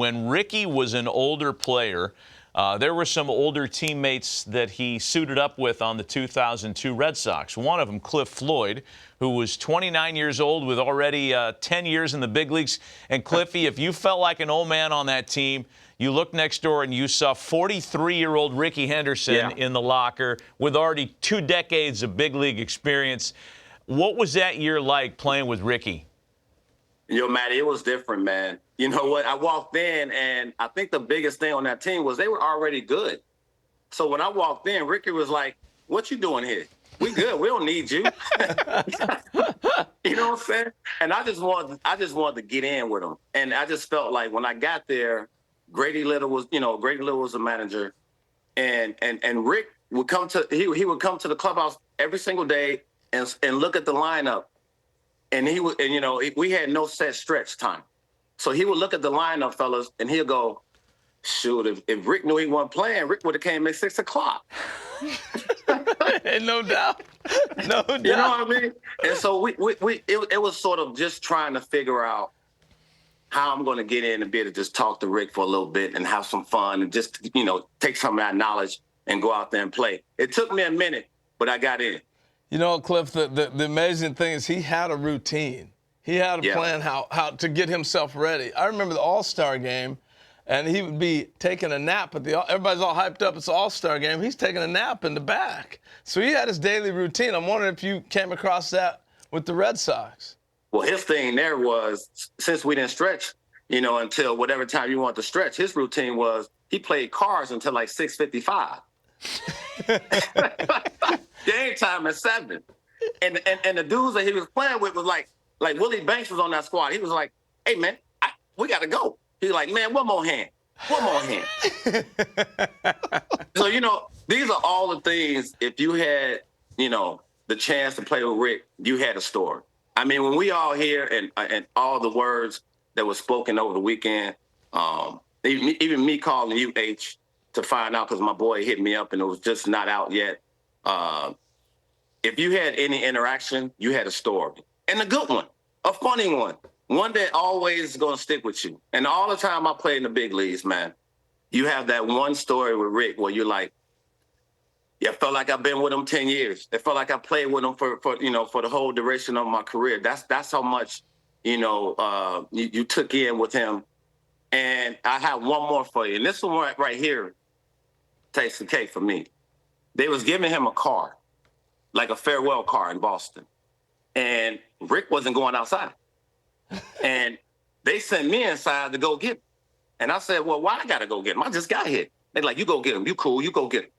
when Rickey was an older player, there were some older teammates that he suited up with on the 2002 Red Sox. One of them, Floyd, who was 29 years old with already 10 years in the big leagues. And Cliffy, if you felt like an old man on that team, you looked next door and you saw 43-year-old Rickey Henderson in the locker with already 2 decades of big league experience. What was that year like playing with Rickey? Yo, Matty, it was different, man. You know what? I walked in, and I think the biggest thing on that team was they were already good. So when I walked in, Rickey was like, "What you doing here? We good. We don't need you." You know what I'm saying? And I just wanted to get in with him. And I just felt like when I got there, Grady Little was the manager, and Rick would come to he would come to the clubhouse every single day and look at the lineup. And we had no set stretch time. So he would look at the lineup, fellas, and he'll go, shoot, if Rick knew he wasn't playing, Rick would have came at 6 o'clock. No doubt. No doubt. You know what I mean? And so it was sort of just trying to figure out how I'm going to get in and be able to just talk to Rick for a little bit and have some fun and just, take some of that knowledge and go out there and play. It took me a minute, but I got in. You know, Cliff, the amazing thing is he had a routine. He had a plan how to get himself ready. I remember the All-Star game, and he would be taking a nap. Everybody's all hyped up. It's the All-Star game. He's taking a nap in the back. So he had his daily routine. I'm wondering if you came across that with the Red Sox. Well, his thing there was, since we didn't stretch, until whatever time you want to stretch, his routine was he played cards until like 6:55. Game time at 7. And the dudes that he was playing with was like Willie Banks was on that squad. He was like, "Hey, man, we got to go." He was like, "Man, one more hand. One more hand." So, these are all the things, if you had, the chance to play with Rick, you had a story. I mean, when we all hear and all the words that were spoken over the weekend, even me calling you H to find out because my boy hit me up and it was just not out yet. If you had any interaction, you had a story. And a good one, a funny one that always is going to stick with you. And all the time I played in the big leagues, man, you have that one story with Rick where you're like, yeah, I felt like I've been with him 10 years. It felt like I played with him for the whole duration of my career. That's how much, you took in with him. And I have one more for you. And this one right here takes the cake for me. They was giving him a car, like a farewell car in Boston. And Rick wasn't going outside. And they sent me inside to go get him. And I said, well, why I got to go get him? I just got here. They're like, you go get him. You cool. You go get him.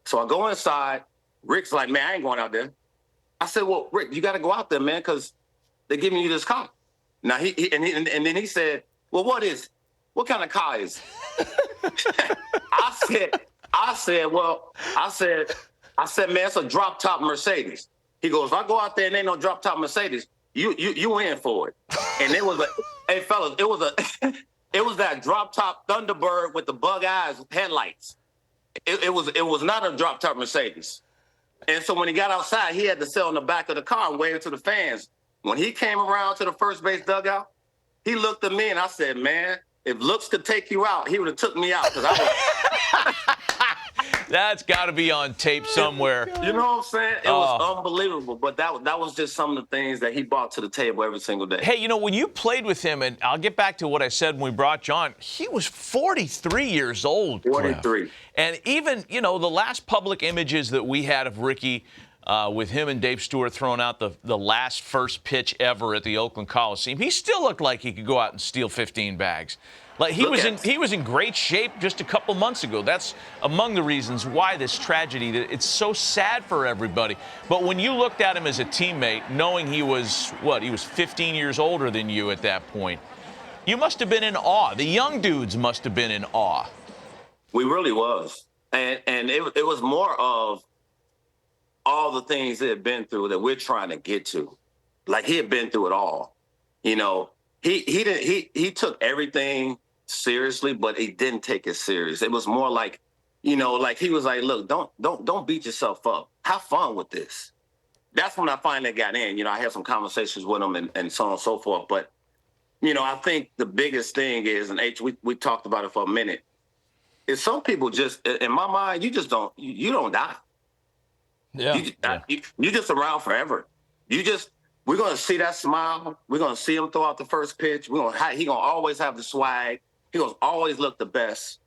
So I go inside. Rick's like, man, I ain't going out there. I said, well, Rick, you got to go out there, man, because they're giving you this car. Now, and then he said, well, what kind of car is it? I said, man, it's a drop-top Mercedes. He goes, if I go out there and ain't no drop-top Mercedes, you in for it. And it was hey, fellas, it was that drop-top Thunderbird with the bug eyes headlights. It was not a drop-top Mercedes. And so when he got outside, he had to sit on the back of the car and wave to the fans. When he came around to the first base dugout, he looked at me and I said, man, if looks could take you out, he would have took me out because I was. That's got to be on tape somewhere. You know what I'm saying? It was unbelievable. But that was just some of the things that he brought to the table every single day. Hey, when you played with him, and I'll get back to what I said when we brought John, he was 43 years old. 43. And even, the last public images that we had of Rickey with him and Dave Stewart throwing out the last first pitch ever at the Oakland Coliseum, he still looked like he could go out and steal 15 bags. Like he was in great shape just a couple months ago. That's among the reasons why this tragedy, it's so sad for everybody. But when you looked at him as a teammate, knowing he was 15 years older than you at that point, you must have been in awe. The young dudes must have been in awe. We really was. And it was more of all the things they had been through that we're trying to get to. Like he had been through it all. He took everything seriously, but he didn't take it serious. It was more like, like he was like, look, don't beat yourself up. Have fun with this. That's when I finally got in. I had some conversations with him and so on and so forth. But I think the biggest thing is, and H, we talked about it for a minute, is some people just, in my mind, you just don't, you don't die. Yeah. You just around forever. We're going to see that smile. We're going to see him throw out the first pitch. He going to always have the swag. He going to always look the best.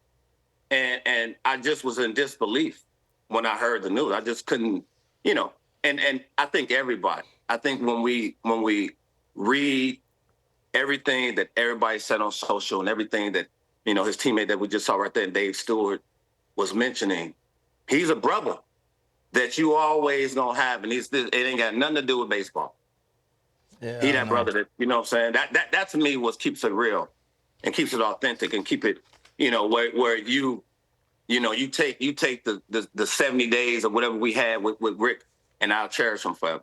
And I just was in disbelief when I heard the news. I just couldn't, and I think everybody, when we read everything that everybody said on social and everything that, his teammate that we just saw right there, Dave Stewart, was mentioning, he's a brother that you always gonna have, and it ain't got nothing to do with baseball. Yeah, he that brother that, what I'm saying? That to me keeps it real and keeps it authentic and keep it, where you take the 70 days or whatever we had with Rick, and I'll cherish him forever.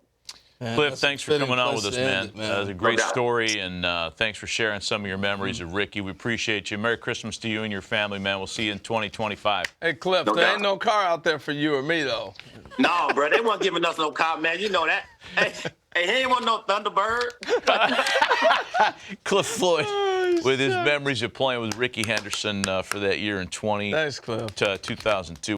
Man, Cliff, thanks for coming on with us, man. That was a great No doubt. story, and thanks for sharing some of your memories of Ricky. We appreciate you. Merry Christmas to you and your family, man. We'll see you in 2025. Hey, Cliff, No there doubt. ain't no car out there for you or me, though. No, bro, they weren't giving us no car, man. You know that. Hey, he ain't want no Thunderbird. Cliff Floyd with his memories of playing with Rickey Henderson for that year in Thanks, Cliff. 2002.